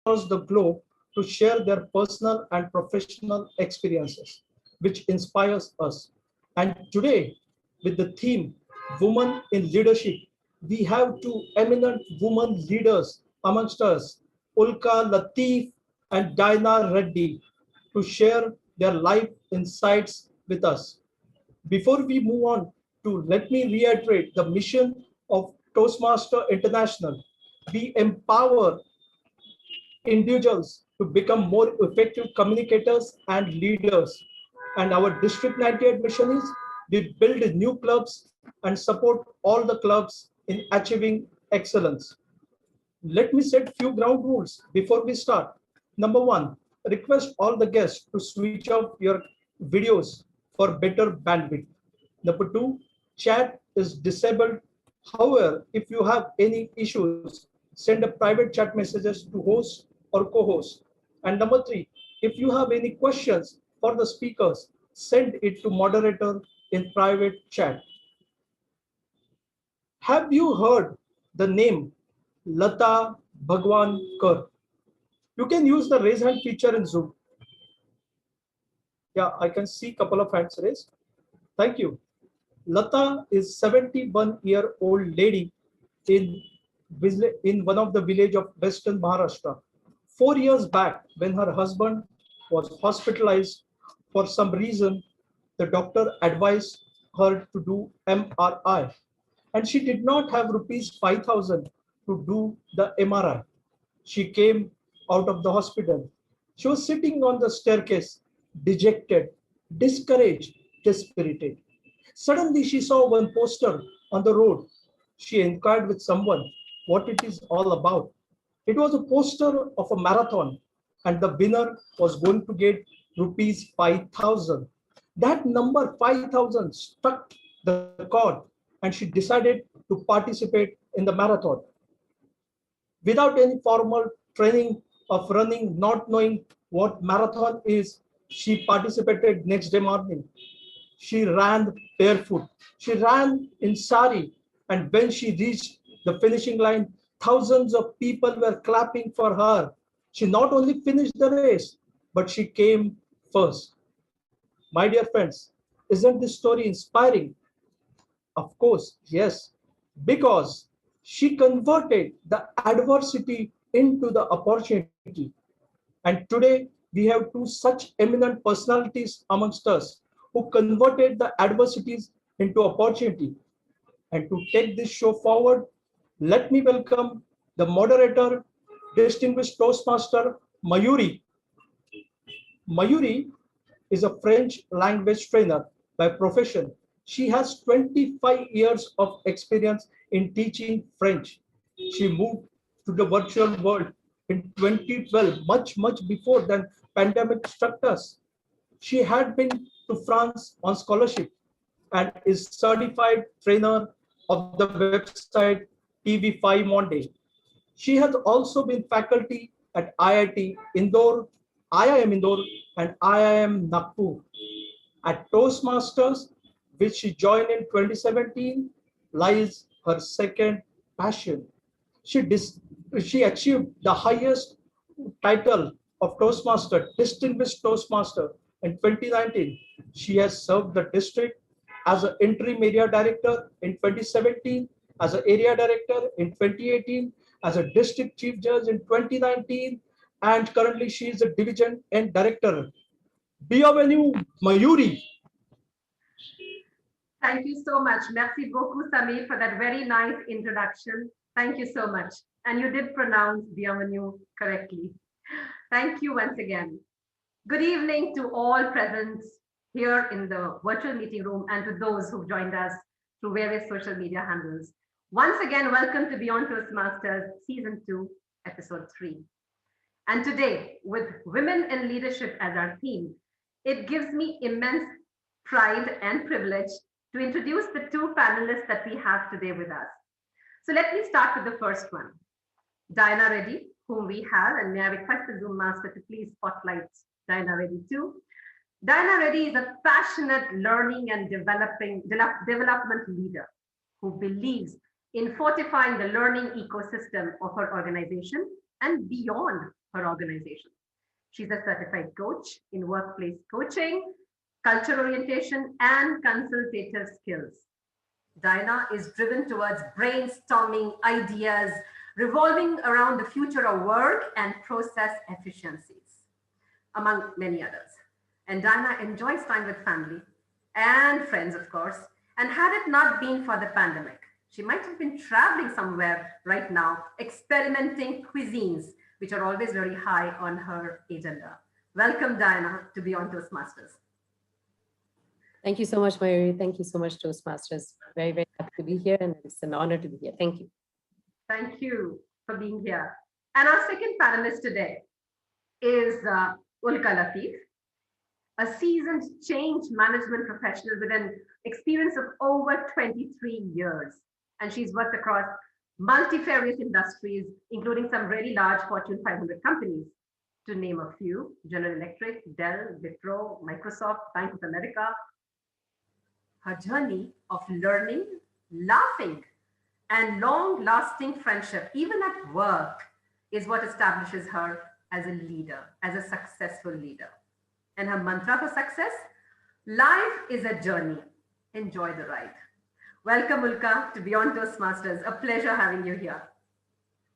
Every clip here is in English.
across the globe to share their personal and professional experiences, which inspires us. And today, with the theme Women in Leadership, we have two eminent women leaders amongst us, Ulka Latif and Dinah Reddy, to share their life insights with us. Before we move on to, let me reiterate the mission of Toastmaster International. We empower individuals to become more effective communicators and leaders. And our District 98 mission is we build new clubs and support all the clubs in achieving excellence. Let me set few ground rules before we start. Number one, request all the guests to switch off your videos for better bandwidth. Number two, chat is disabled. However, if you have any issues, send a private chat messages to host or co-host. And number three, if you have any questions for the speakers, send it to moderator in private chat. Have you heard the name Lata Bhagwankar? You can use the raise hand feature in Zoom. Yeah, I can see a couple of hands raised. Thank you. Lata is 71-year-old lady in, in one of the village of Western Maharashtra. 4 years back, when her husband was hospitalized for some reason, the doctor advised her to do MRI. And she did not have rupees 5,000 to do the MRI. She came out of the hospital. She was sitting on the staircase, dejected, discouraged, dispirited. Suddenly, she saw one poster on the road. She inquired with someone what it is all about. It was a poster of a marathon, and the winner was going to get rupees 5,000. That number 5,000 struck the chord, and she decided to participate in the marathon. Without any formal training of running, not knowing what marathon is, she participated next day morning. She ran barefoot. She ran in sari. And when she reached the finishing line, thousands of people were clapping for her. She not only finished the race, but she came first. My dear friends, isn't this story inspiring? Of course, yes, because she converted the adversity into the opportunity. And today we have two such eminent personalities amongst us who converted the adversities into opportunity. And to take this show forward, let me welcome the moderator, distinguished Toastmaster Mayuri. Mayuri is a French language trainer by profession. She has 25 years of experience in teaching French. She moved to the virtual world in 2012, much before the pandemic struck us. She had been to France on scholarship and is certified trainer of the website TV5 Monday. She has also been faculty at IIT Indore, IIM Indore, and IIM Nagpur. At Toastmasters, which she joined in 2017, lies her second passion. She achieved the highest title of Toastmaster, Distinguished Toastmaster, in 2019. She has served the district as an interim area director in 2017, as an area director in 2018, as a district chief judge in 2019, and currently she is a division and director. Bienvenue, Mayuri. Thank you so much. Merci beaucoup, Samir, for that very nice introduction. Thank you so much. And you did pronounce bienvenue correctly. Thank you once again. Good evening to all present here in the virtual meeting room and to those who've joined us through various social media handles. Once again, welcome to Beyond Toastmasters Season 2, Episode 3. And today, with Women in Leadership as our theme, it gives me immense pride and privilege to introduce the two panelists that we have today with us. So let me start with the first one, Dinah Reddy, whom we have, and may I request the Zoom master to please spotlight Dinah Reddy too. Dinah Reddy is a passionate learning and development leader who believes in fortifying the learning ecosystem of her organization and beyond her organization. She's a certified coach in workplace coaching, culture orientation, and consultative skills. Diana is driven towards brainstorming ideas revolving around the future of work and process efficiencies, among many others. And Diana enjoys time with family and friends, of course. And had it not been for the pandemic, she might have been traveling somewhere right now, experimenting cuisines, which are always very high on her agenda. Welcome, Diana, to Beyond Toastmasters. Thank you so much, Mayuri. Thank you so much, Toastmasters. Very, very happy to be here, and it's an honor to be here. Thank you. Thank you for being here. And our second panelist today is Ulka Latif, a seasoned change management professional with an experience of over 23 years. And she's worked across multifarious industries, including some really large Fortune 500 companies, to name a few: General Electric, Dell, Wipro, Microsoft, Bank of America. Her journey of learning, laughing, and long-lasting friendship, even at work, is what establishes her as a leader, as a successful leader. And her mantra for success: life is a journey. Enjoy the ride. Welcome, Ulka, to Beyond Toastmasters. A pleasure having you here.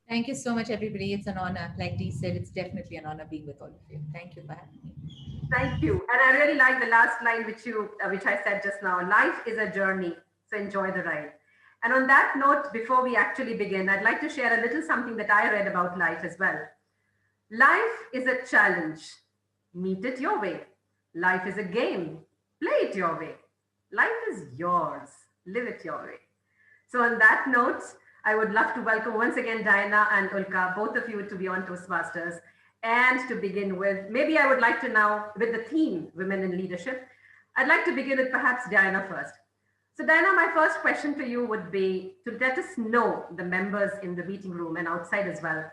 Thank you so much, everybody. It's an honor. Like Dee said, it's definitely an honor being with all of you. Thank you for having me. Thank you. And I really like the last line which I said just now. Life is a journey, so enjoy the ride. And on that note, before we actually begin, I'd like to share a little something that I read about life as well. Life is a challenge. Meet it your way. Life is a game. Play it your way. Life is yours. Live it your way. So on that note, I would love to welcome once again Diana and Ulka, both of you, to Beyond Toastmasters. And to begin with, maybe I would like to now, with the theme, Women in Leadership, I'd like to begin with perhaps Diana first. So Diana, my first question to you would be to let us know, the members in the meeting room and outside as well,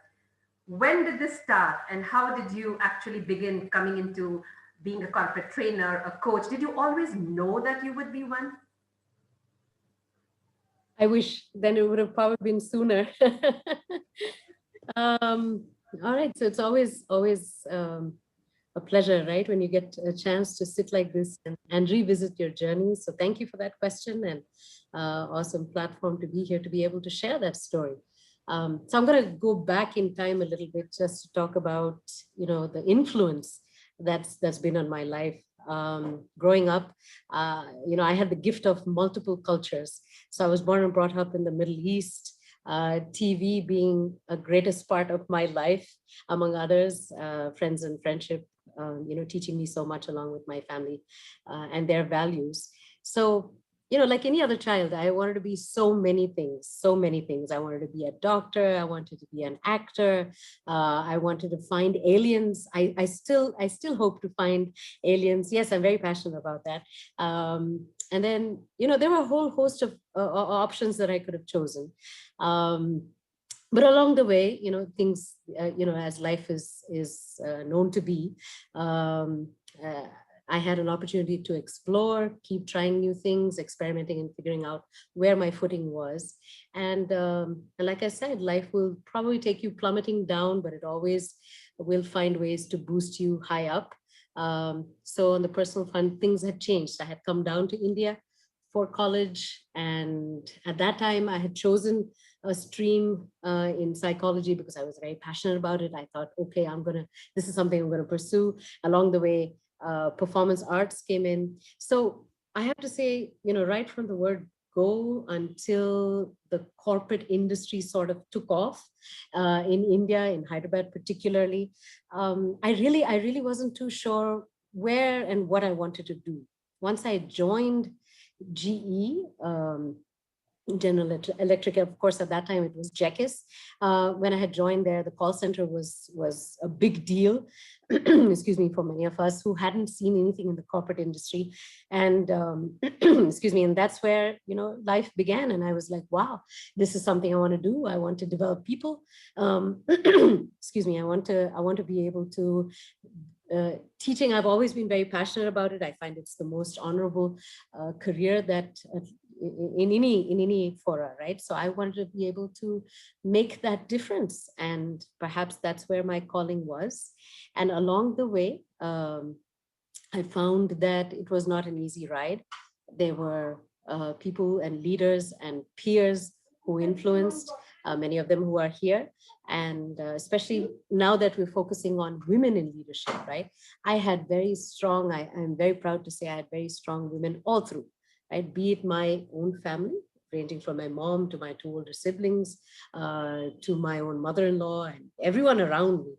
when did this start and how did you actually begin coming into being a corporate trainer, a coach? Did you always know that you would be one? I wish then it would have probably been sooner. All right, so it's always a pleasure, right, when you get a chance to sit like this and revisit your journey. So thank you for that question, and awesome platform to be here to be able to share that story. So I'm going to go back in time a little bit just to talk about, the influence that's been on my life. Growing up, I had the gift of multiple cultures. So I was born and brought up in the Middle East, TV being a greatest part of my life, among others, friends and friendship, teaching me so much along with my family and their values. So, like any other child, I wanted to be so many things. I wanted to be a doctor. I wanted to be an actor. I wanted to find aliens. I still hope to find aliens. Yes, I'm very passionate about that. And then, there were a whole host of options that I could have chosen. But along the way, things, as life is known to be, I had an opportunity to explore, keep trying new things, experimenting and figuring out where my footing was. And like I said, life will probably take you plummeting down, but it always will find ways to boost you high up. So on the personal front, things had changed. I had come down to India for college. And at that time, I had chosen a stream in psychology because I was very passionate about it. I thought, okay, this is something I'm going to pursue. Along the way, performance arts came in. So I have to say, right from the word go until the corporate industry sort of took off in India, in Hyderabad particularly, I really wasn't too sure where and what I wanted to do. Once I joined GE, General Electric, of course, at that time it was JECIS. When I had joined there, the call center was a big deal, excuse me, for many of us who hadn't seen anything in the corporate industry. And excuse me, and that's where, life began. And I was like, wow, this is something I want to do. I want to develop people. Excuse me, I want to be able to teaching. I've always been very passionate about it. I find it's the most honorable career that in any fora, right? So I wanted to be able to make that difference, and perhaps that's where my calling was. And along the way, I found that it was not an easy ride. There were people and leaders and peers who influenced, many of them who are here. And especially now that we're focusing on women in leadership, right? I had very strong, I'm very proud to say I had very strong women all through, right? Be it my own family, ranging from my mom to my two older siblings, to my own mother-in-law and everyone around me,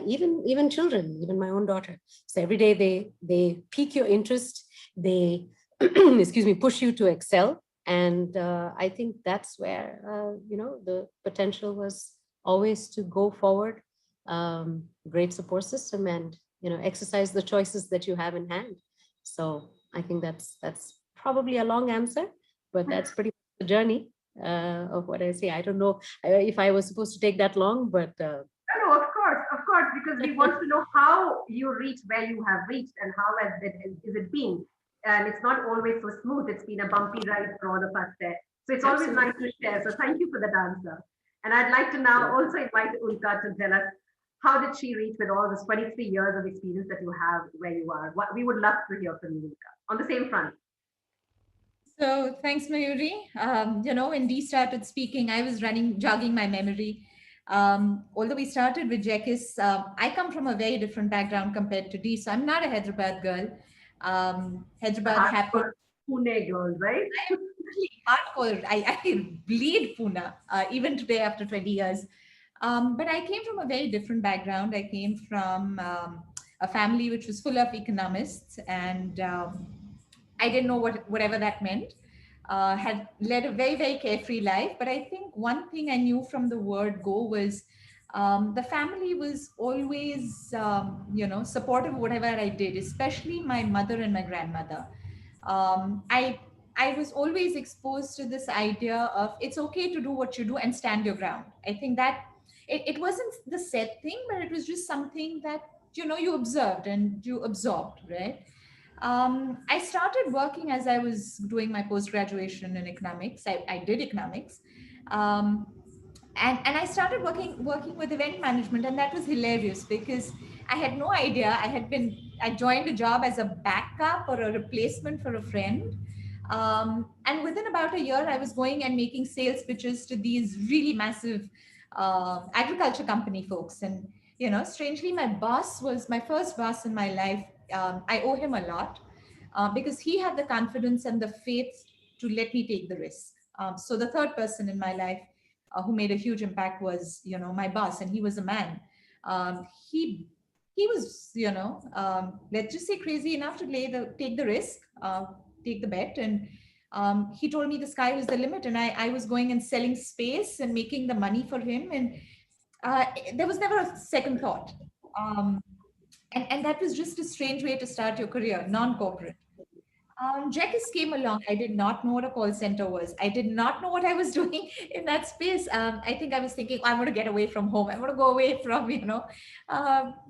even children, even my own daughter. So every day they pique your interest, they excuse me, push you to excel. And I think that's where the potential was always to go forward, great support system, and exercise the choices that you have in hand. So I think that's probably a long answer, but that's pretty much the journey of what I say. I don't know if I was supposed to take that long, but No, of course, because we want to know how you reached where you have reached and how is it been. And it's not always so smooth. It's been a bumpy ride for all of us there. So it's always nice to share. So thank you for that answer. And I'd like to now also invite Ulka to tell us, how did she reach with all this 23 years of experience that you have where you are? We would love to hear from you, Ulka, on the same front. So thanks, Mayuri. When Dee started speaking, I was jogging my memory. Although we started with Jekis, I come from a very different background compared to Dee. So I'm not a Hyderabad girl. Hyderabad happened. Pune girls, right? Hardcore. I bleed Pune, even today after 20 years. But I came from a very different background. I came from a family which was full of economists, and I didn't know whatever that meant. Had led a very, very carefree life. But I think one thing I knew from the word go was the family was always, supportive of whatever I did, especially my mother and my grandmother. I was always exposed to this idea of it's okay to do what you do and stand your ground. I think that it wasn't the said thing, but it was just something that, you observed and you absorbed, right? I started working as I was doing my post-graduation in economics. I did economics. And I started working with event management, and that was hilarious because I had no idea. I joined a job as a backup or a replacement for a friend. And within about a year, I was going and making sales pitches to these really massive agriculture company folks. And, strangely, my boss was my first boss in my life. I owe him a lot because he had the confidence and the faith to let me take the risk. So the third person in my life who made a huge impact was, my boss, and he was a man. He was, let's just say crazy enough to take the risk, take the bet. And he told me the sky was the limit, and I was going and selling space and making the money for him. And there was never a second thought. And that was just a strange way to start your career, non-corporate. Jekis came along. I did not know what a call center was. I did not know what I was doing in that space. I think I was thinking, I'm going to get away from home. I'm going to go away from,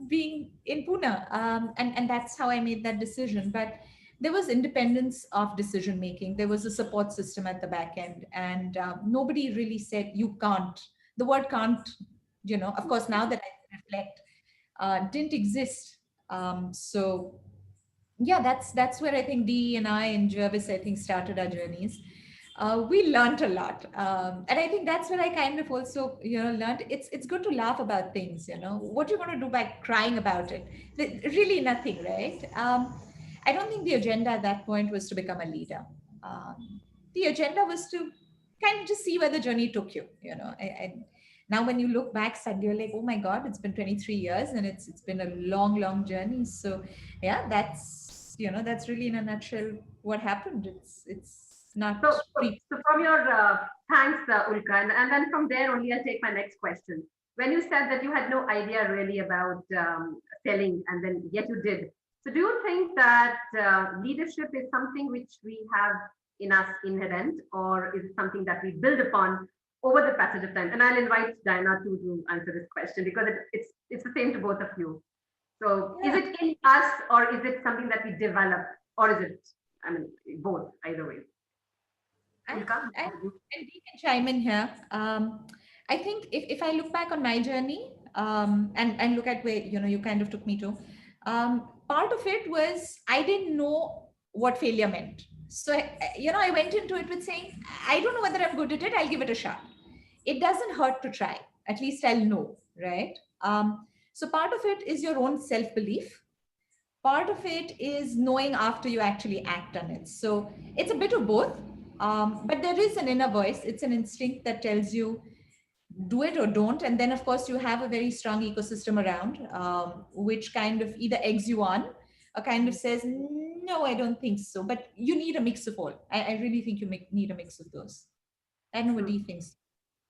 being in Pune. And that's how I made that decision. But there was independence of decision making. There was a support system at the back end. And nobody really said, you can't. The word can't, of course, now that I reflect, didn't exist. So yeah, that's where I think Dee and I and Jervis, I think, started our journeys. We learned a lot. And I think that's where I kind of also, learned it's good to laugh about things, what you're going to do by crying about it. Really nothing, right? I don't think the agenda at that point was to become a leader. The agenda was to kind of just see where the journey took you, now when you look back suddenly you're like, oh my God, it's been 23 years and it's been a long, long journey. So yeah, that's really in a nutshell what happened. It's not. So from your thanks, Ulka, and then from there only I'll take my next question. When you said that you had no idea really about selling, and then yet you did. So do you think that leadership is something which we have in us inherent, or is it something that we build upon over the passage of time? And I'll invite Diana to answer this question because it's the same to both of you. So is it in us, or is it something that we develop, or is it, both, either way? Ulka, And we can chime in here. I think if I look back on my journey and look at where you kind of took me to, part of it was I didn't know what failure meant. So I went into it with saying, I don't know whether I'm good at it. I'll give it a shot. It doesn't hurt to try. At least I'll know, right? So part of it is your own self-belief. Part of it is knowing after you actually act on it. So it's a bit of both. But there is an inner voice. It's an instinct that tells you do it or don't. And then, of course, you have a very strong ecosystem around, which kind of either eggs you on or kind of says, no, I don't think so. But you need a mix of all. I really think you need a mix of those. I don't know what do you think?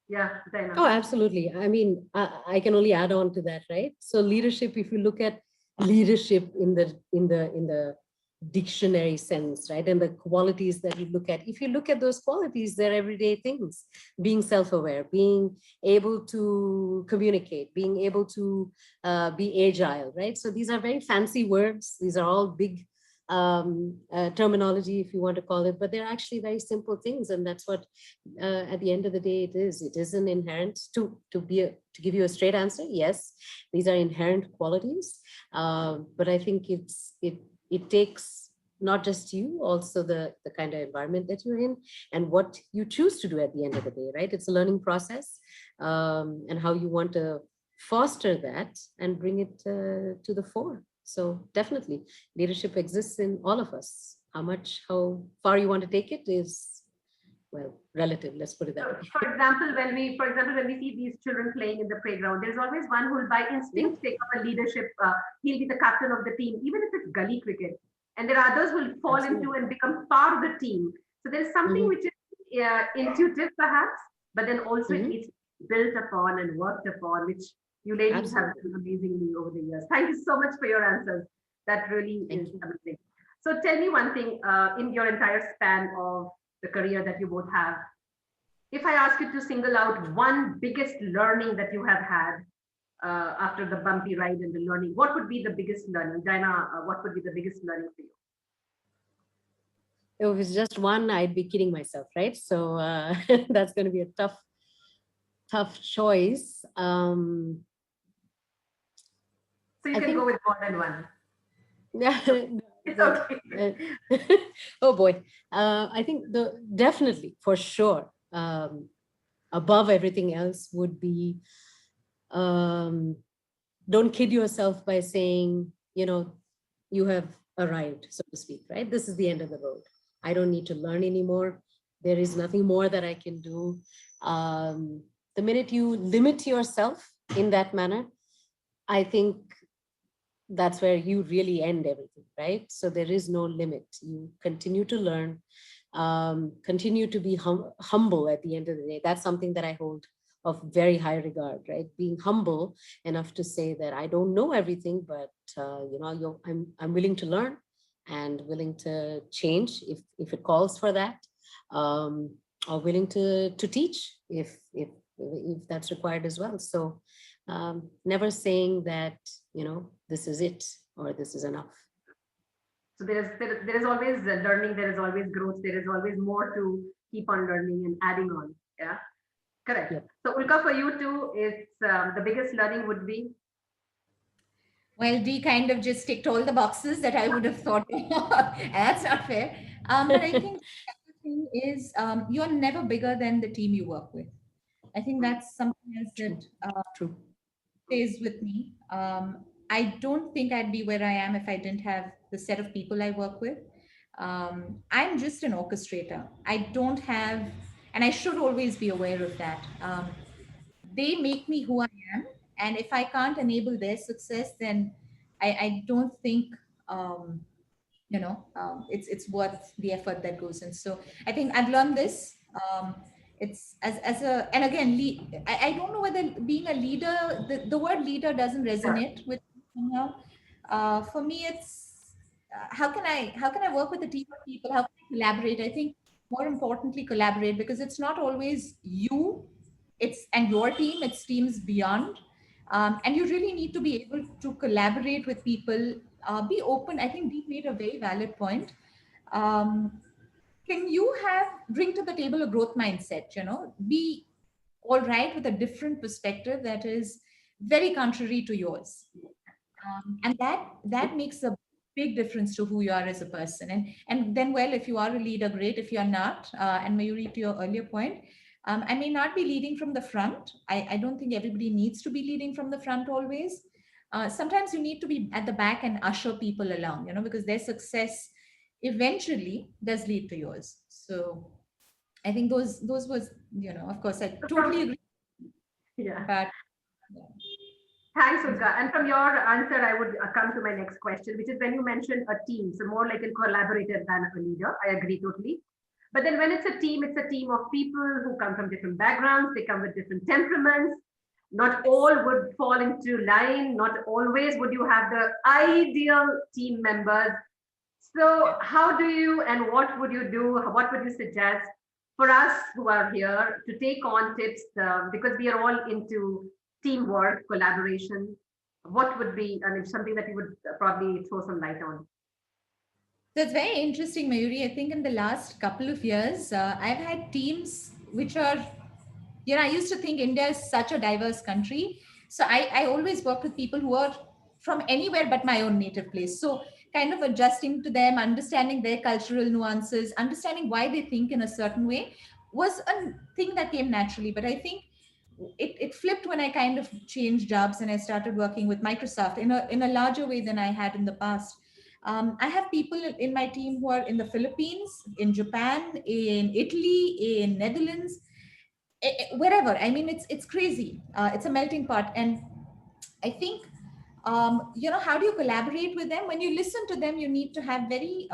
Yeah, Zainab. Oh, absolutely. I mean, I can only add on to that, right? So leadership, if you look at leadership in the dictionary sense, right? And the qualities that you look at, if you look at those qualities, they're everyday things: being self-aware, being able to communicate, being able to be agile, right? So these are very fancy words. These are all big terminology, if you want to call it, but they're actually very simple things. And that's what, at the end of the day, it is. It is an inherent, to give you a straight answer, yes, these are inherent qualities. But I think it takes not just you, also the kind of environment that you're in and what you choose to do at the end of the day, right? It's a learning process, and how you want to foster that and bring it to the fore. So definitely leadership exists in all of us. How far you want to take it is, well, relative. Let's put it that way. For example, when we see these children playing in the playground, there's always one who will by instinct take up a leadership. He'll be the captain of the team, even if it's gully cricket. And there are others who will fall into and become part of the team. So there's something which is intuitive perhaps, but then also it's built upon and worked upon, which you ladies have done amazingly over the years. Thank you so much for your answers. That really is amazing. So tell me one thing, in your entire span of the career that you both have, if I ask you to single out one biggest learning that you have had after the bumpy ride and the learning, what would be the biggest learning? Jaina, what would be the biggest learning for you? If it's just one, I'd be kidding myself, right? So that's going to be a tough choice. So you can go with more than one. Yeah. It's okay. Oh boy. I think definitely, for sure, above everything else would be, don't kid yourself by saying, you have arrived, so to speak, right? This is the end of the road. I don't need to learn anymore. There is nothing more that I can do. The minute you limit yourself in that manner, I think that's where you really end everything, right? So there is no limit. You continue to learn, continue to be humble at the end of the day. That's something that I hold of very high regard, right? Being humble enough to say that I don't know everything, but I'm willing to learn and willing to change if it calls for that, or willing to teach if that's required as well. So never saying that, this is it or this is enough. So there is always learning, there is always growth, there is always more to keep on learning and adding on. Yeah, correct. Yep. So Ulka, for you too, it's the biggest learning would be? Well, Dee kind of just ticked all the boxes that I would have thought. That's not fair. But I think the thing is, you're never bigger than the team you work with. I think that's something else that stays with me. I don't think I'd be where I am if I didn't have the set of people I work with. I'm just an orchestrator. I don't have, and I should always be aware of that. They make me who I am. And if I can't enable their success, then I don't think, it's worth the effort that goes in. So I think I've learned this. It's and again, I don't know whether being a leader, the word leader doesn't resonate with me somehow. For me, it's how can I work with a team of people? How can I collaborate? I think more importantly, collaborate, because it's not always you, and your team, it's teams beyond. And you really need to be able to collaborate with people, be open. I think Deep made a very valid point. can you bring to the table a growth mindset, be all right with a different perspective that is very contrary to yours. And that makes a big difference to who you are as a person. And then, well, if you are a leader, great. If you're not, and Mayuri, to your earlier point, I may not be leading from the front. I don't think everybody needs to be leading from the front always. Sometimes you need to be at the back and usher people along, because their success eventually does lead to yours. So I think those was, of course, I totally agree. Yeah. But Thanks, Ulka. And from your answer, I would come to my next question, which is when you mentioned a team, so more like a collaborator than a leader. I agree totally. But then when it's a team of people who come from different backgrounds, they come with different temperaments. Not all would fall into line. Not always would you have the ideal team members. So how do you, and what would you do? What would you suggest for us who are here to take on tips, because we are all into teamwork, collaboration? What would be, something that you would probably throw some light on? That's very interesting, Mayuri. I think in the last couple of years, I've had teams which are, I used to think India is such a diverse country. So I always work with people who are from anywhere but my own native place. So kind of adjusting to them, understanding their cultural nuances, understanding why they think in a certain way was a thing that came naturally. But I think it flipped when I kind of changed jobs and I started working with Microsoft in a larger way than I had in the past. I have people in my team who are in the Philippines, in Japan, in Italy, in Netherlands, wherever. I mean, it's crazy. It's a melting pot. And I think, how do you collaborate with them? When you listen to them, you need to have very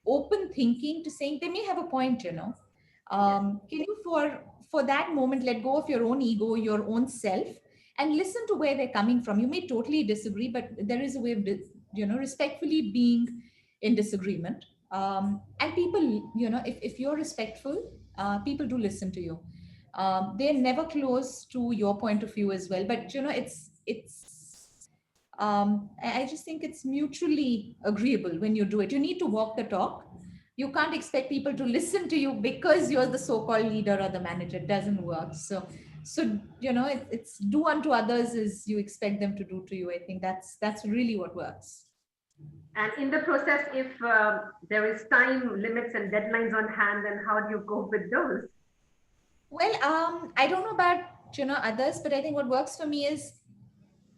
open thinking to saying they may have a point, Can you, for that moment, let go of your own ego, your own self, and listen to where they're coming from? You may totally disagree, but there is a way of, respectfully being in disagreement. And people, if you're respectful, people do listen to you. They're never close to your point of view as well. But, I just think it's mutually agreeable when you do it. You need to walk the talk. You can't expect people to listen to you because you're the so-called leader or the manager. It doesn't work. So it's do unto others as you expect them to do to you. I think that's really what works. And in the process, if there is time limits and deadlines on hand, then how do you cope with those? Well, I don't know about others, but I think what works for me is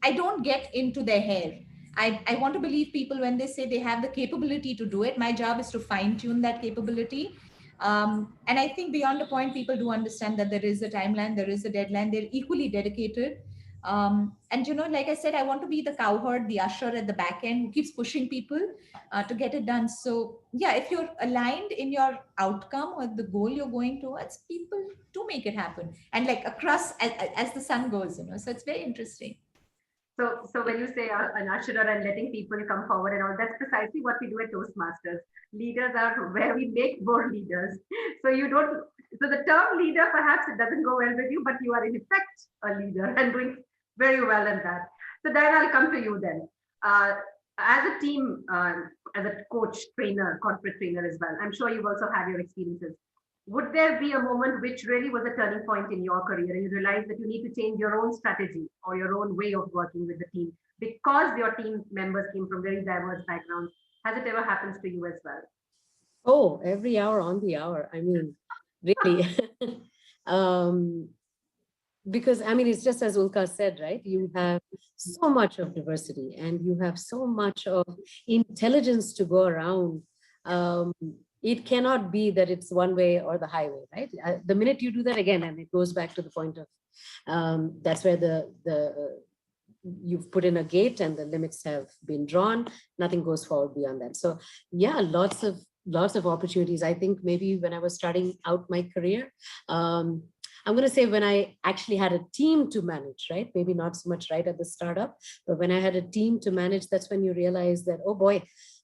I don't get into their hair. I want to believe people when they say they have the capability to do it. My job is to fine tune that capability. And I think beyond a point, people do understand that there is a timeline, there is a deadline. They're equally dedicated. And, like I said, I want to be the cowherd, the usher at the back end who keeps pushing people to get it done. So, yeah, if you're aligned in your outcome or the goal you're going towards, people do make it happen. And like across as the sun goes, so it's very interesting. So when you say an usher and letting people come forward and all, that's precisely what we do at Toastmasters. Leaders are where we make more leaders. So the term leader, perhaps it doesn't go well with you, but you are in effect a leader and doing very well in that. So then I'll come to you then. As a team, as a coach, trainer, corporate trainer as well, I'm sure you've also had your experiences. Would there be a moment which really was a turning point in your career and you realized that you need to change your own strategy or your own way of working with the team because your team members came from very diverse backgrounds? Has it ever happened to you as well? Oh, every hour on the hour. I mean, really. Because I mean, it's just as Ulka said, right? You have so much of diversity and you have so much of intelligence to go around. It cannot be that it's one way or the highway, right? The minute you do that again, and it goes back to the point of that's where you've put in a gate and the limits have been drawn. Nothing goes forward beyond that. So yeah, lots of opportunities. I think maybe when I was starting out my career, I'm going to say when I actually had a team to manage, right? Maybe not so much right at the startup, but when I had a team to manage, that's when you realize that, oh boy,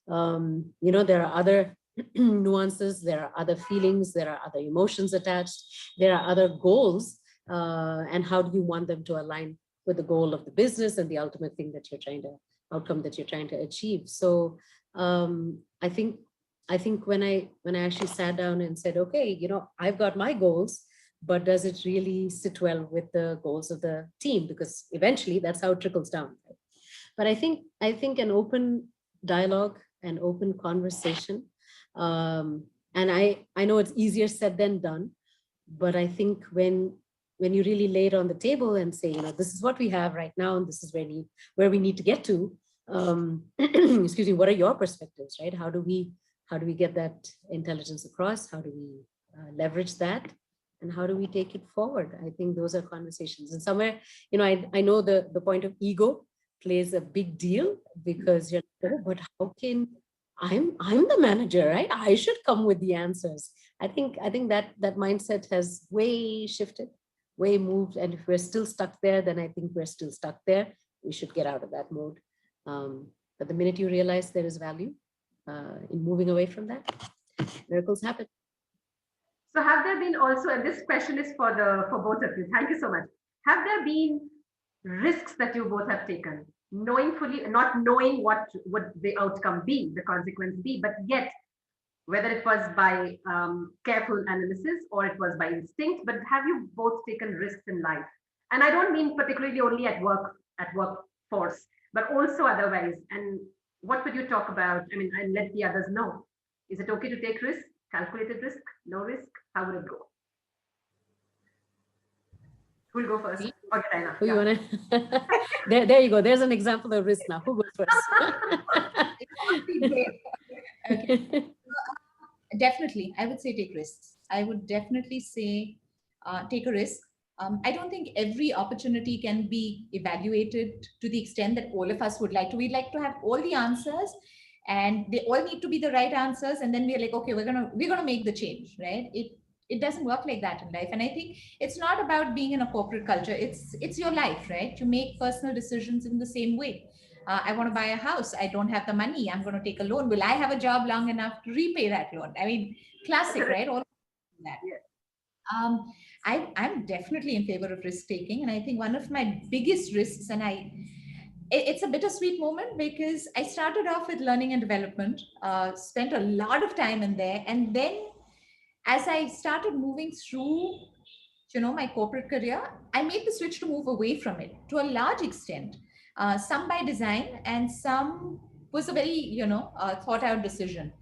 there are other nuances, there are other feelings, there are other emotions attached, there are other goals, and how do you want them to align with the goal of the business and the ultimate thing that outcome that you're trying to achieve. So I think I think when I actually sat down and said, okay, I've got my goals, but does it really sit well with the goals of the team? Because eventually that's how it trickles down. Right? But I think an open dialogue, an open conversation, and I know it's easier said than done, but I think when you really lay it on the table and say, this is what we have right now, and this is where we need to get to, excuse me, what are your perspectives, right? How do we get that intelligence across? How do we leverage that? And how do we take it forward? I think those are conversations. And somewhere, I know the point of ego plays a big deal, because you're like, oh, but how can I'm the manager, right? I should come with the answers. I think that mindset has way shifted, way moved. And if we're still stuck there, then I think we're still stuck there. We should get out of that mode. But the minute you realize there is value in moving away from that, miracles happen. So have there been also, and this question is for both of you, thank you so much. Have there been risks that you both have taken, not knowing what would the outcome be, the consequence be, but yet, whether it was by careful analysis or it was by instinct, but have you both taken risks in life? And I don't mean particularly only at workforce, but also otherwise. And what would you talk about? I mean, and let the others know. Is it okay to take risk? Calculated risk? No risk? How would it go? Who'll go first? Okay, Diana. Who you wanna? there you go. There's an example of risk now. Who goes first? Okay. Definitely, I would say take risks. I would definitely say take a risk. I don't think every opportunity can be evaluated to the extent that all of us would like to. We'd like to have all the answers, and they all need to be the right answers. And then we're like, okay, we're gonna make the change, right? It doesn't work like that in life. And I think it's not about being in a corporate culture. It's your life, right? You make personal decisions in the same way. I want to buy a house. I don't have the money. I'm going to take a loan. Will I have a job long enough to repay that loan? I mean, classic, right? All of that. Yeah. I'm definitely in favor of risk taking. And I think one of my biggest risks, and it's a bittersweet moment, because I started off with learning and development, spent a lot of time in there. And then as I started moving through, my corporate career, I made the switch to move away from it to a large extent. Some by design, and some was a very, thought out decision.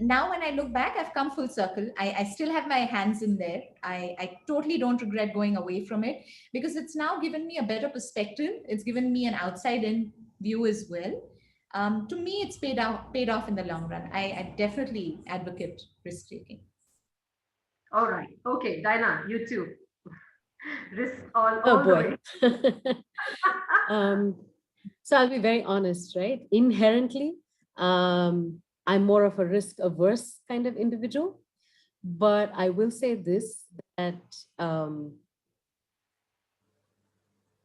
Now, when I look back, I've come full circle. I still have my hands in there. I totally don't regret going away from it, because it's now given me a better perspective. It's given me an outside in view as well. To me, it's paid off in the long run. I definitely advocate risk taking. All right. Okay, Diana, you too. Risk all Oh the way. boy. So I'll be very honest, right? Inherently, I'm more of a risk averse kind of individual, but I will say this, that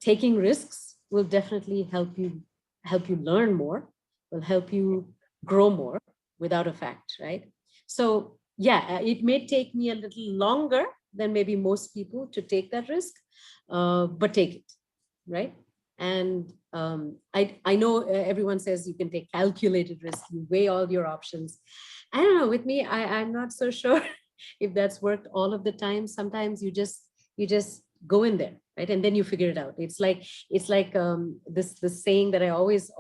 taking risks will definitely help you learn more, will help you grow more, without a fact, right? So yeah, it may take me a little longer than maybe most people to take that risk, but take it, right? And I know everyone says you can take calculated risk, you weigh all your options. I don't know, with me, I'm not so sure if that's worked all of the time. Sometimes you just go in there, right? And then you figure it out. It's like this saying that I always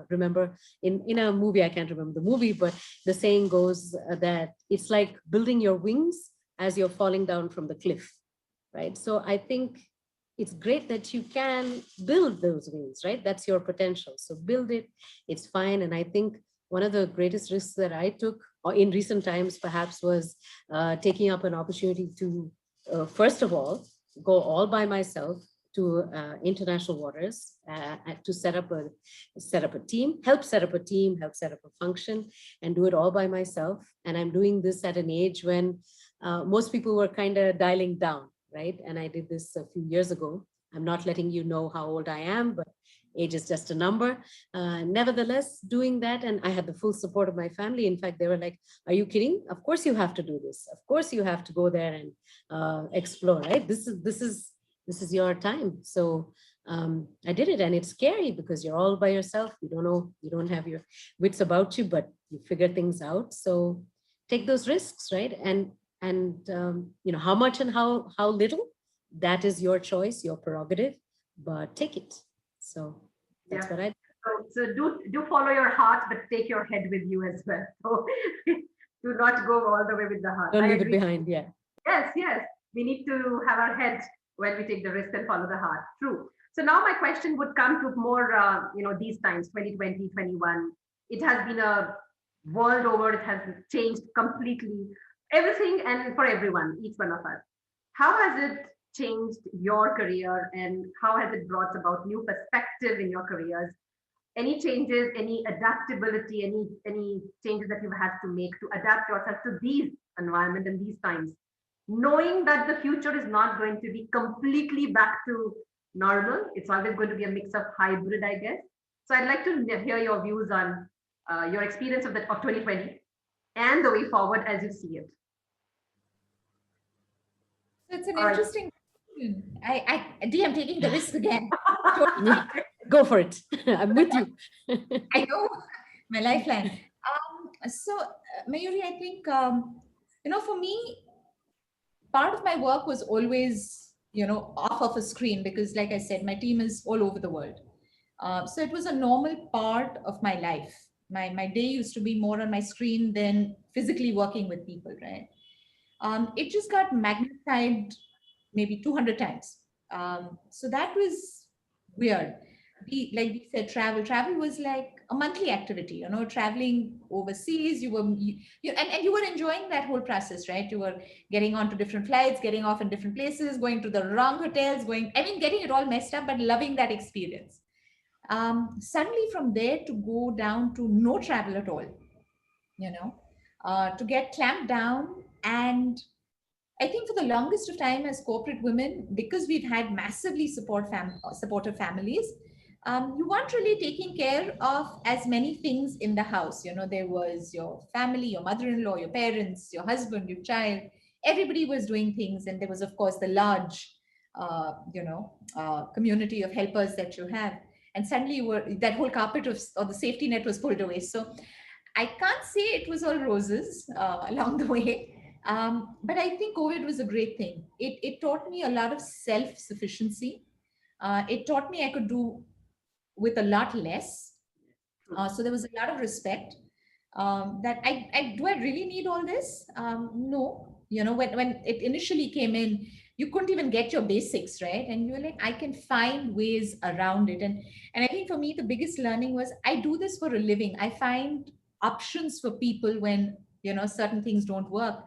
remember in a movie. I can't remember the movie, but the saying goes that it's like building your wings as you're falling down from the cliff, right? So I think it's great that you can build those wings, right? That's your potential. So build it, it's fine. And I think one of the greatest risks that I took in recent times perhaps was taking up an opportunity to, first of all, go all by myself to international waters to set up a team, help set up a function, and do it all by myself. And I'm doing this at an age when most people were kind of dialing down, right? And I did this a few years ago. I'm not letting you know how old I am, but age is just a number. Nevertheless, doing that, and I had the full support of my family. In fact, they were like, "Are you kidding? Of course you have to do this. Of course you have to go there and explore, right? This is your time." So I did it, and it's scary because you're all by yourself. You don't know, you don't have your wits about you, but you figure things out. So take those risks, right? And how much and how little, that is your choice, your prerogative, but take it. So that's Yeah. what I. So do follow your heart, but take your head with you as well. So do not go all the way with the heart. Don't I leave it agree. behind. Yeah. Yes, yes. We need to have our head when we take the risk and follow the heart. True. So now my question would come to more, these times, 2020, 21. It has been a world over. It has changed completely. Everything and for everyone, each one of us. How has it changed your career, and how has it brought about new perspective in your careers? Any changes, any adaptability, any changes that you've had to make to adapt yourself to these environment and these times, knowing that the future is not going to be completely back to normal. It's always going to be a mix of hybrid, I guess. So I'd like to hear your views on your experience of 2020 and the way forward as you see it. So it's an All right. interesting question. I'm taking the risk again. Yeah, go for it. I'm with you. I know, my lifeline. Mayuri, I think, for me, part of my work was always, off of a screen because, like I said, my team is all over the world. So it was a normal part of my life. My day used to be more on my screen than physically working with people, right? It just got magnified maybe 200 times. So that was weird. Like we said, travel was like a monthly activity, traveling overseas. And you were enjoying that whole process, right? You were getting onto different flights, getting off in different places, going to the wrong hotels, getting it all messed up, but loving that experience. Suddenly from there to go down to no travel at all, to get clamped down. And I think for the longest of time as corporate women, because we've had massively supportive families, you weren't really taking care of as many things in the house. There was your family, your mother-in-law, your parents, your husband, your child. Everybody was doing things. And there was, of course, the large, community of helpers that you have. And suddenly that whole carpet or the safety net was pulled away. So I can't say it was all roses along the way. But I think COVID was a great thing. It taught me a lot of self-sufficiency. It taught me I could do with a lot less. So there was a lot of respect that do I really need all this? No. When it initially came in, you couldn't even get your basics, right? And you were like, I can find ways around it. And I think for me, the biggest learning was I do this for a living. I find options for people when, certain things don't work.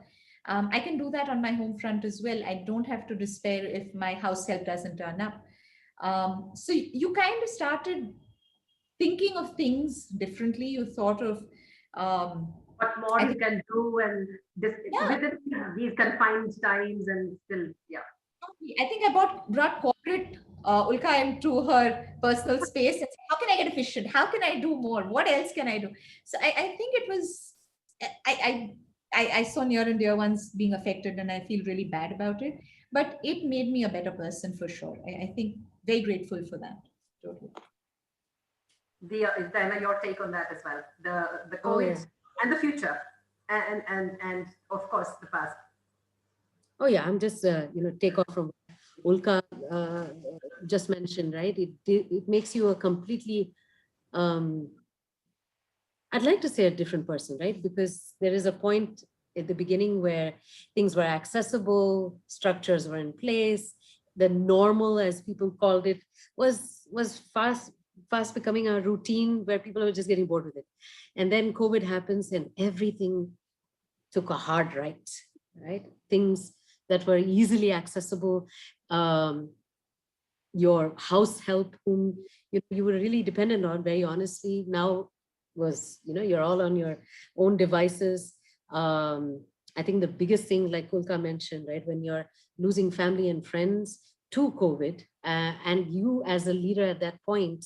I can do that on my home front as well. I don't have to despair if my house help doesn't turn up. So you kind of started thinking of things differently. You thought of what more you can do, and within these confined times, and still, yeah. I think I brought corporate Ulka into her personal space and said, how can I get efficient? How can I do more? What else can I do? So I think it was, I saw near and dear ones being affected, and I feel really bad about it. But it made me a better person for sure. I think very grateful for that. Totally. Diana, your take on that as well. The COVID and the future, and of course the past. Oh yeah, I'm just take off from Ulka just mentioned, right? It makes you a completely I'd like to say a different person, right? Because there is a point at the beginning where things were accessible, structures were in place, the normal, as people called it, was fast becoming a routine where people were just getting bored with it. And then COVID happens and everything took a hard right? Things that were easily accessible, your house help, whom you were really dependent on, very honestly, now was, you're all on your own devices. I think the biggest thing, like Ulka mentioned, right, when you're losing family and friends to COVID, and you as a leader at that point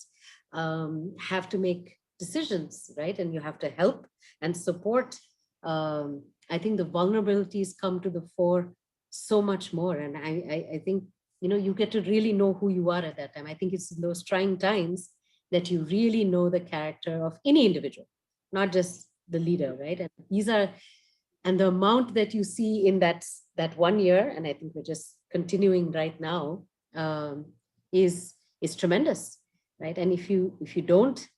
have to make decisions, right? And you have to help and support. I think the vulnerabilities come to the fore so much more. And I think, you get to really know who you are at that time. I think it's in those trying times that you really know the character of any individual, not just the leader, right? And the amount that you see in that 1 year, and I think we're just continuing right now, is tremendous, right? And if you don't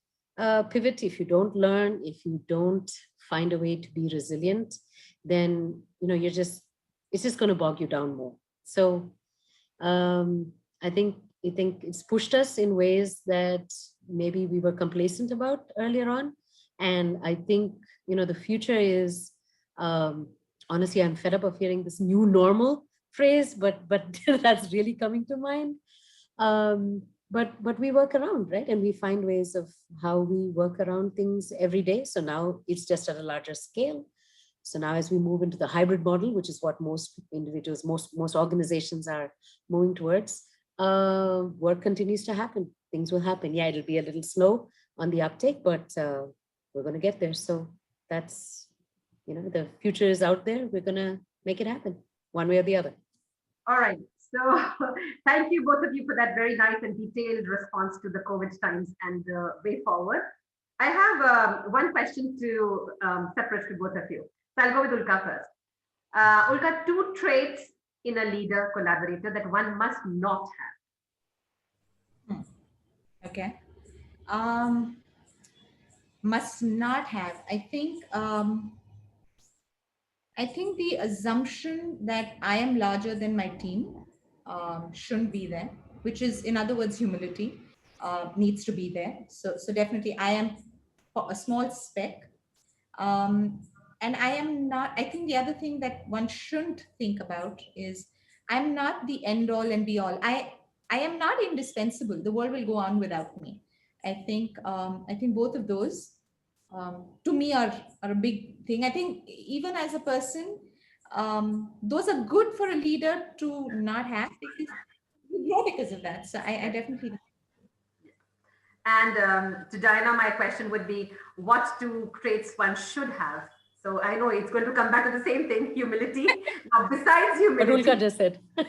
pivot, if you don't learn, if you don't find a way to be resilient, then it's just going to bog you down more. So I think it's pushed us in ways that maybe we were complacent about earlier on. And I think, the future is, honestly, I'm fed up of hearing this new normal phrase, but that's really coming to mind. But we work around, right? And we find ways of how we work around things every day. So now it's just at a larger scale. So now as we move into the hybrid model, which is what most individuals, most organizations are moving towards, work continues to happen. Things will happen. Yeah, it'll be a little slow on the uptake, but we're going to get there. So that's, the future is out there. We're going to make it happen one way or the other. All right. So thank you both of you for that very nice and detailed response to the COVID times and the way forward. I have one question to separate to both of you. So I'll go with Ulka first. Ulka, 2 traits in a leader collaborator that one must not have. Okay. Must not have. I think the assumption that I am larger than my team shouldn't be there, which is, in other words, humility needs to be there. So definitely I am a small speck. And I am not, I think the other thing that one shouldn't think about is I'm not the end all and be all. I am not indispensable. The world will go on without me. I think both of those to me are a big thing. I think even as a person, those are good for a leader to not have, because you grow because of that. So I definitely. And to Diana, my question would be, what 2 traits one should have? So I know it's going to come back to the same thing, humility. Now, besides humility. Ulka just said. All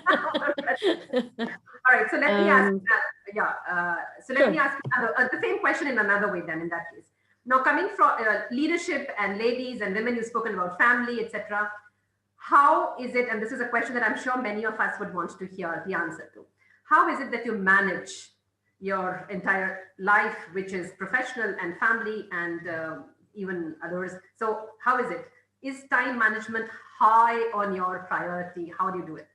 right. So let me ask. Let me ask the same question in another way. Then, in that case, now coming from leadership and ladies and women, you've spoken about family, etc. How is it? And this is a question that I'm sure many of us would want to hear the answer to. How is it that you manage your entire life, which is professional and family and even others? So how is it? Is time management high on your priority? How do you do it?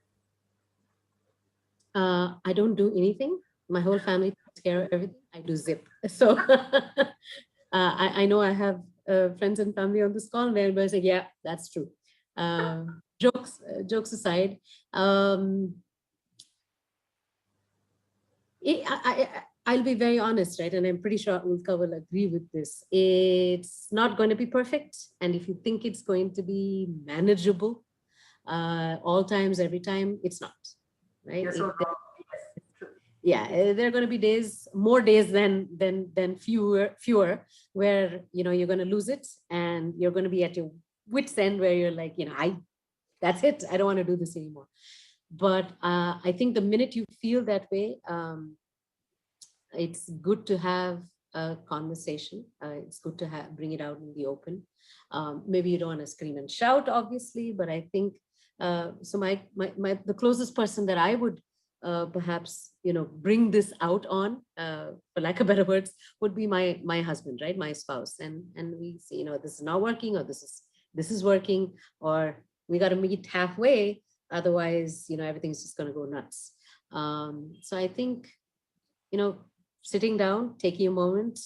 I don't do anything. My whole family takes care of everything. I do zip. So I know I have friends and family on this call, and everybody say, yeah, that's true. Jokes aside, I'll be very honest, right? And I'm pretty sure Ulka will agree with this. It's not going to be perfect. And if you think it's going to be manageable all times, every time, it's not, right? Yes, so yeah, there are going to be days, more days than fewer, where, you're going to lose it and you're going to be at your wit's end where you're like, that's it. I don't want to do this anymore. But I think the minute you feel that way, it's good to have a conversation. It's good to bring it out in the open. Maybe you don't want to scream and shout, obviously, but I think so. The closest person that I would perhaps bring this out on, for lack of better words, would be my husband, right? My spouse, and we say, this is not working, or this is working, or we got to meet halfway. Otherwise, everything's just going to go nuts. So I think, sitting down, taking a moment,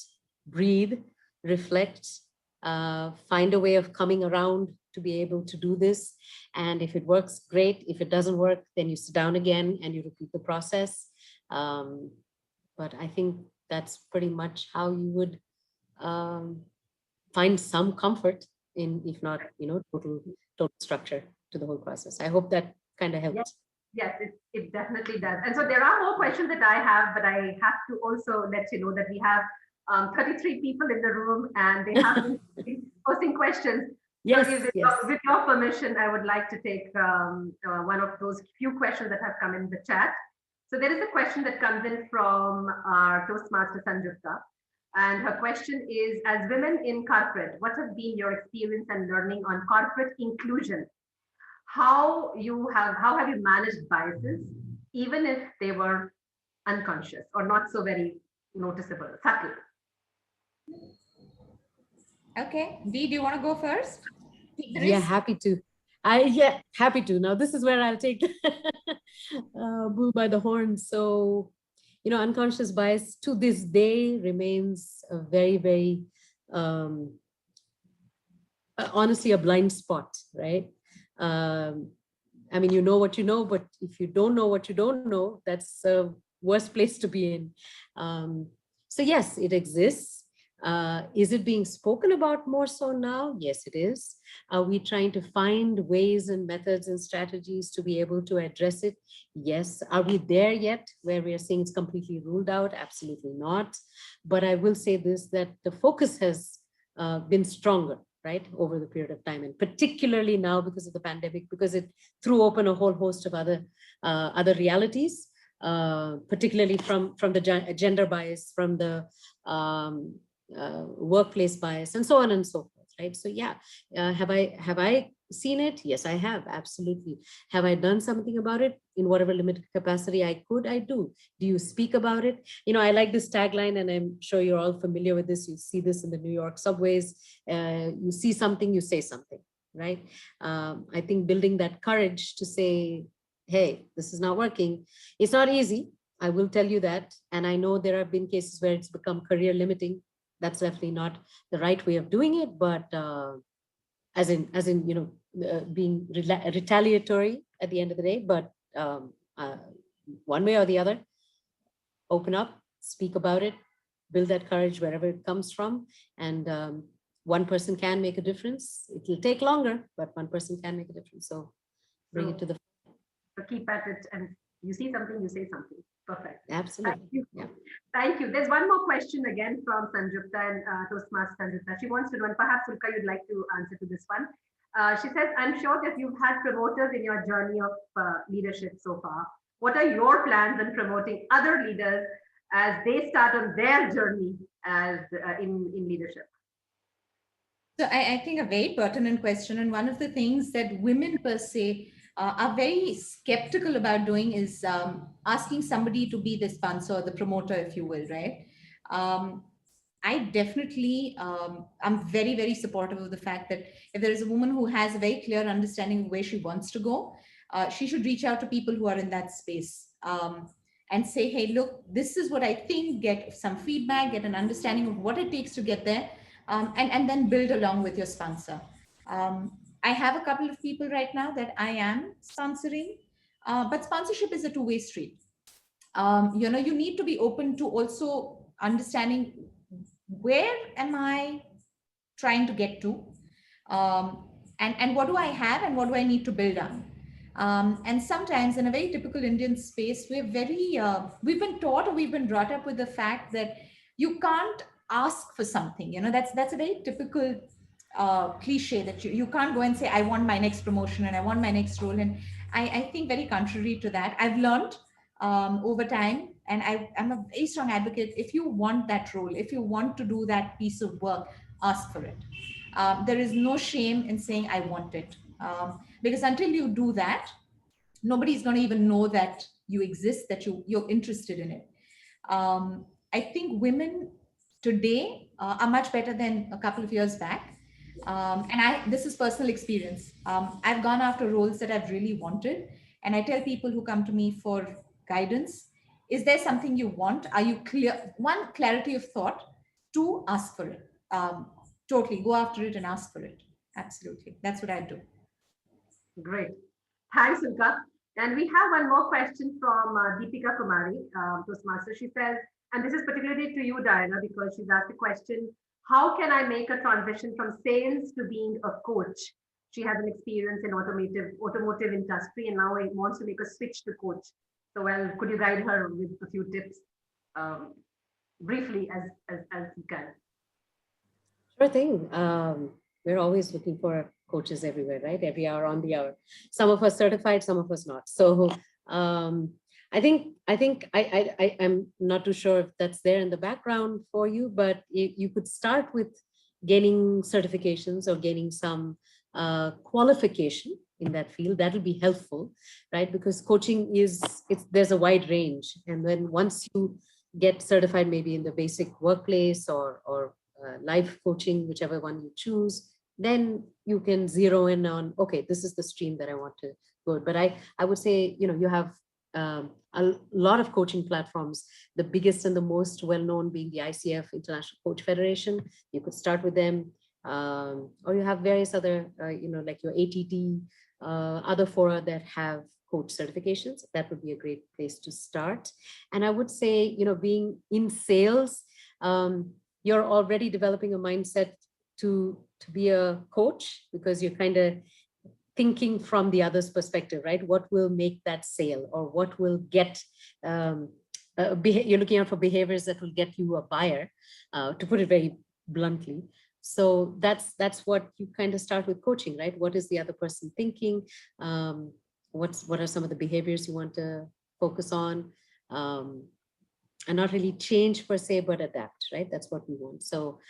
breathe, reflect, find a way of coming around to be able to do this. And if it works, great. If it doesn't work, then you sit down again and you repeat the process. But I think that's pretty much how you would find some comfort in, if not, total structure to the whole process. I hope that kind of helps. Yes, it definitely does. And so there are more questions that I have, but I have to also let you know that we have 33 people in the room and they have been posting questions. Yes, so with your permission, I would like to take one of those few questions that have come in the chat. So there is a question that comes in from our Toastmaster Sanjukta. And her question is, as women in corporate, what have been your experience and learning on corporate inclusion? How have you managed biases, even if they were unconscious or not so very noticeable, subtle? Okay, Dee, do you want to go first? Yeah, happy to. Happy to. Now, this is where I'll take bull by the horn. So, unconscious bias to this day remains a very, very, honestly, a blind spot, right? I mean, you know what you know, but if you don't know what you don't know, that's a worst place to be in. So yes, it exists. Is it being spoken about more so now? Yes, it is. Are we trying to find ways and methods and strategies to be able to address it? Yes. Are we there yet where we are saying it's completely ruled out? Absolutely not. But I will say this, that the focus has been stronger, right, over the period of time, and particularly now because of the pandemic, because it threw open a whole host of other realities, particularly from the gender bias, from the workplace bias, and so on and so forth, right? So yeah, have I seen it? Yes, I have, absolutely. Have I done something about it in whatever limited capacity I could? I do. Do you speak about it? I like this tagline, and I'm sure you're all familiar with this. You see this in the New York subways. You see something, you say something, right? I think building that courage to say, hey, this is not working. It's not easy. I will tell you that. And I know there have been cases where it's become career limiting. That's definitely not the right way of doing it, but as in being retaliatory at the end of the day. But one way or the other, open up, speak about it, build that courage wherever it comes from, and one person can make a difference. It will take longer, but one person can make a difference. So bring it to the. So keep at it, and you see something, you say something. Perfect. Absolutely. Thank you. Yeah. Thank you. There's one more question again from Sanjukta and Toastmaster Sanjukta. She wants to know, and perhaps Ulka, you'd like to answer to this one. She says, I'm sure that you've had promoters in your journey of leadership so far. What are your plans on promoting other leaders as they start on their journey as in leadership? So I think a very pertinent question. And one of the things that women per se are very skeptical about doing is asking somebody to be the sponsor or the promoter, if you will, right? I definitely, I'm very, very supportive of the fact that if there is a woman who has a very clear understanding of where she wants to go, she should reach out to people who are in that space and say, hey, look, this is what I think, get some feedback, get an understanding of what it takes to get there, and then build along with your sponsor. I have a couple of people right now that I am sponsoring, but sponsorship is a two-way street. You need to be open to also understanding where am I trying to get to, and what do I have and what do I need to build on. And sometimes in a very typical Indian space, we've been taught or we've been brought up with the fact that you can't ask for something. That's a very typical cliche that you can't go and say, I want my next promotion and I want my next role. And I think very contrary to that, I've learned over time, and I'm a very strong advocate. If you want that role, if you want to do that piece of work, ask for it. There is no shame in saying, I want it. Because until you do that, nobody's going to even know that you exist, that you're interested in it. I think women today are much better than a couple of years back. And this is personal experience. I've gone after roles that I've really wanted. And I tell people who come to me for guidance, is there something you want? Are you clear? One, clarity of thought. Two, ask for it. Totally go after it and ask for it. Absolutely. That's what I do. Great. Thanks, Ulka. And we have one more question from Deepika Kumari, Toastmaster. She says, and this is particularly to you, Diana, because she's asked the question, how can I make a transition from sales to being a coach? She has an experience in automotive industry and now wants to make a switch to coach. So, well, could you guide her with a few tips briefly as you can? Sure thing. We're always looking for coaches everywhere, right? Every hour on the hour. Some of us certified, some of us not. So I'm not too sure if that's there in the background for you, but you could start with gaining certifications or gaining some qualification in that field. That'll be helpful, right? Because coaching there's a wide range. And then once you get certified, maybe in the basic workplace or life coaching, whichever one you choose, then you can zero in on, okay, this is the stream that I want to go. But I would say, you have a lot of coaching platforms, the biggest and the most well-known being the ICF, International Coach Federation. You could start with them, or you have various other, like your ATT, other fora that have coach certifications. That would be a great place to start. And I would say, being in sales, you're already developing a mindset to be a coach, because you're kind of thinking from the other's perspective, right? What will make that sale, or what will get, you're looking out for behaviors that will get you a buyer, to put it very bluntly. So that's what you kind of start with coaching, right? What is the other person thinking? What are some of the behaviors you want to focus on? And not really change per se, but adapt, right? That's what we want. So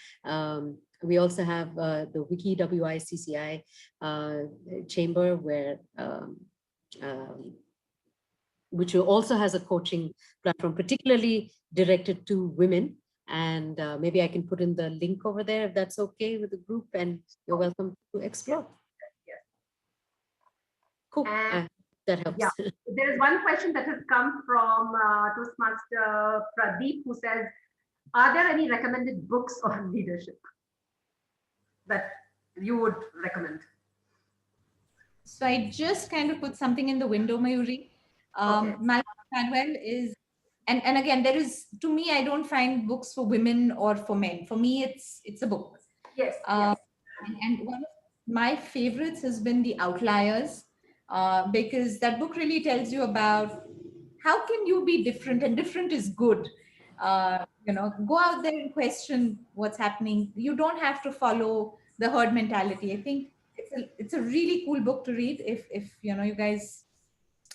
we also have the Wiki WICCI chamber, where which also has a coaching platform, particularly directed to women. And maybe I can put in the link over there if that's okay with the group, and you're welcome to explore. Yes. Cool. That helps. Yeah. There is one question that has come from Toastmaster Pradeep, who says, are there any recommended books on leadership that you would recommend? So I just kind of put something in the window, Mayuri. Malcolm Gladwell is, and again, there is, to me, I don't find books for women or for men. For me, it's a book. Yes. And one of my favorites has been The Outliers, because that book really tells you about how can you be different, and different is good. Go out there and question what's happening. You don't have to follow the herd mentality. I think it's a really cool book to read if you guys.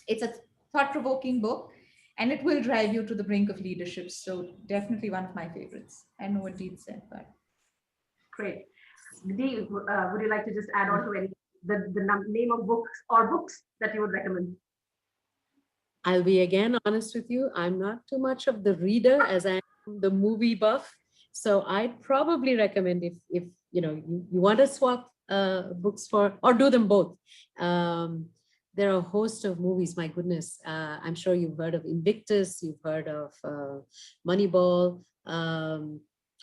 It's a thought-provoking book, and it will drive you to the brink of leadership. So definitely one of my favorites. I know what Deep said, but great. Dee, would you like to just add on to any the name of books or books that you would recommend? I'll be again honest with you. I'm not too much of the reader as I am the movie buff. So I'd probably recommend if you want to swap books for, or do them both. There are a host of movies, my goodness. I'm sure you've heard of Invictus, you've heard of Moneyball,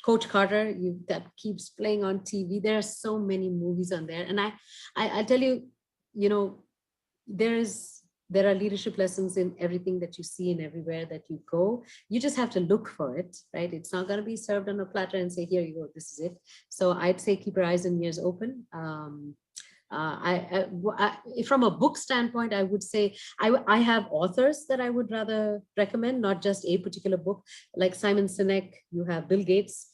Coach Carter, that keeps playing on TV. There are so many movies on there. And I tell you, there are leadership lessons in everything that you see and everywhere that you go. You just have to look for it, right? It's not going to be served on a platter and say, here you go, this is it. So I'd say keep your eyes and ears open. From a book standpoint, I would say I have authors that I would rather recommend, not just a particular book. Like Simon Sinek, you have Bill Gates.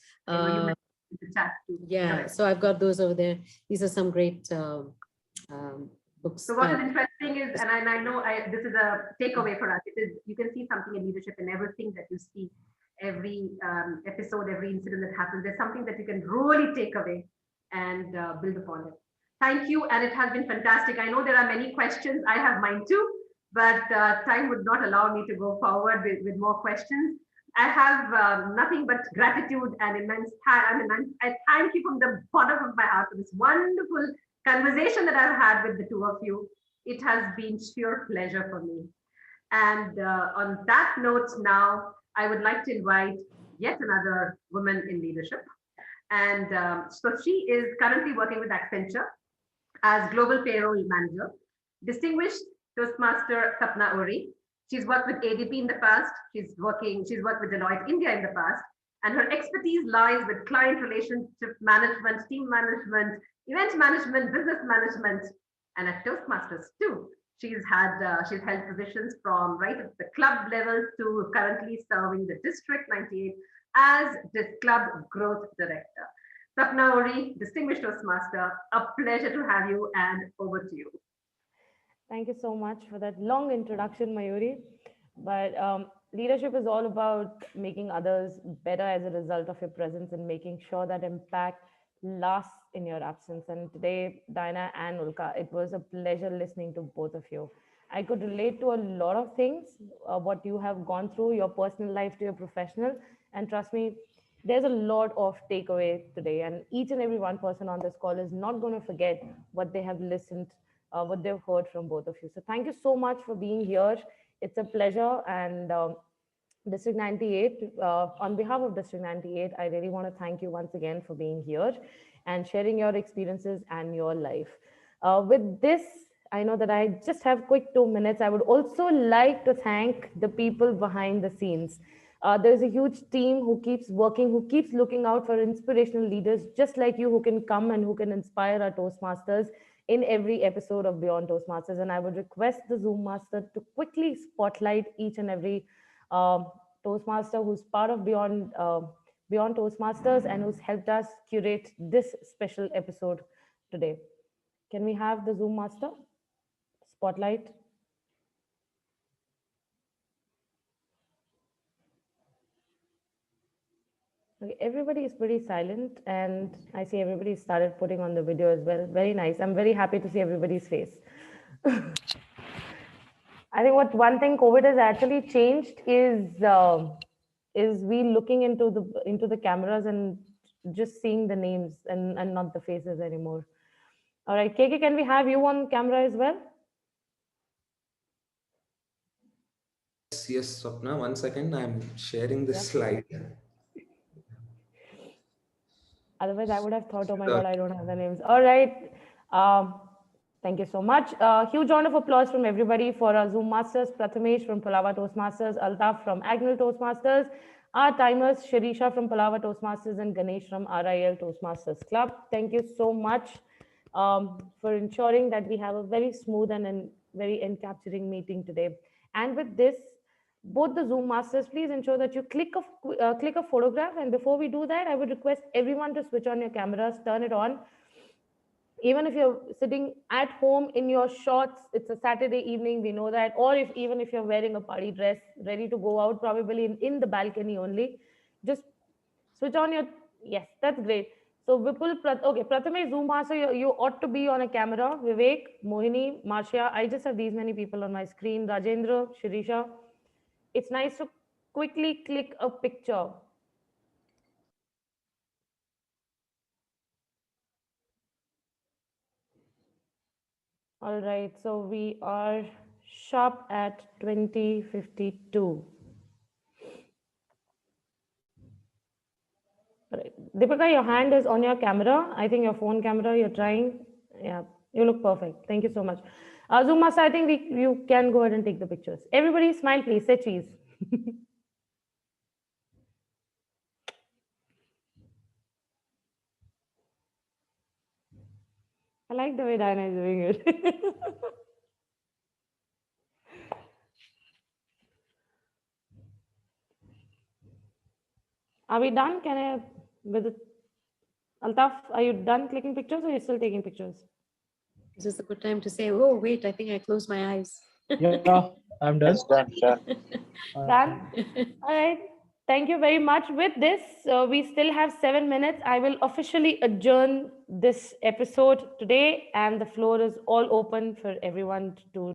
Yeah, so I've got those over there. These are some great books. So what is interesting is, and I know this is a takeaway for us, it is you can see something in leadership in everything that you see, every episode, every incident that happens. There's something that you can really take away and build upon it. Thank you, and it has been fantastic. I know there are many questions. I have mine too, but time would not allow me to go forward with more questions. I have nothing but gratitude and immense time. I thank you from the bottom of my heart for this wonderful conversation that I've had with the two of you. It has been sheer pleasure for me. And on that note now, I would like to invite yet another woman in leadership. And so she is currently working with Accenture as Global Payroll Manager, distinguished Toastmaster Sapna Ohri. She's worked with ADP in the past. She's worked with Deloitte India in the past. And her expertise lies with client relationship management, team management, event management, business management, and at Toastmasters too. She's held positions from right at the club level to currently serving the District 98 as the Club Growth Director. Sapna Ohri, distinguished Toastmaster, a pleasure to have you, and over to you. Thank you so much for that long introduction, Mayuri. But leadership is all about making others better as a result of your presence and making sure that impact lasts in your absence. And today, Diana and Ulka, it was a pleasure listening to both of you. I could relate to a lot of things, what you have gone through, your personal life to your professional. And trust me, there's a lot of takeaway today. And each and every one person on this call is not going to forget what they have listened, what they've heard from both of you. So thank you so much for being here. It's a pleasure. And District 98, on behalf of District 98, I really want to thank you once again for being here and sharing your experiences and your life. With this, I know that I just have quick 2 minutes. I would also like to thank the people behind the scenes. There's a huge team who keeps working, who keeps looking out for inspirational leaders just like you, who can come and who can inspire our Toastmasters in every episode of Beyond Toastmasters. And I would request the Zoom master to quickly spotlight each and every um, Toastmaster who's part of Beyond Toastmasters and who's helped us curate this special episode today. Can we have the Zoom master spotlight? Okay, everybody is pretty silent, and I see everybody started putting on the video as well. Very nice. I'm very happy to see everybody's face. I think what one thing COVID has actually changed is we looking into the cameras and just seeing the names and not the faces anymore. All right, KK, can we have you on camera as well? Yes, Sapna, 1 second. I'm sharing this slide. Otherwise, I would have thought, oh my God, I don't have the names. All right. Thank you so much. Huge round of applause from everybody for our Zoom Masters, Prathamesh from Palava Toastmasters, Altaf from Agnel Toastmasters, our timers, Shirisha from Palava Toastmasters, and Ganesh from RIL Toastmasters Club. Thank you so much for ensuring that we have a very smooth and very encapsulating meeting today. And with this, both the Zoom masters, please ensure that you click a photograph. And before we do that, I would request everyone to switch on your cameras, turn it on. Even if you're sitting at home in your shorts, it's a Saturday evening, we know that. Or even if you're wearing a party dress, ready to go out, probably in the balcony only, just switch on your, yes, that's great. So Vipul, okay, Prathamesh, Zoom master, you ought to be on a camera. Vivek, Mohini, Marcia, I just have these many people on my screen. Rajendra, Shirisha. It's nice to quickly click a picture. All right, so we are sharp at 20:52. All right, Deepika, your hand is on your camera. I think your phone camera, you're trying. Yeah, you look perfect. Thank you so much. Zoom master, I think you can go ahead and take the pictures. Everybody smile, please. Say cheese. I like the way Diana is doing it. Are we done? Can I, with it? Altaf, are you done clicking pictures or are you still taking pictures? This is a good time to say, oh, wait, I think I closed my eyes. Yeah, I'm done. Done. All right. Thank you very much. With this, we still have 7 minutes. I will officially adjourn this episode today, and the floor is all open for everyone to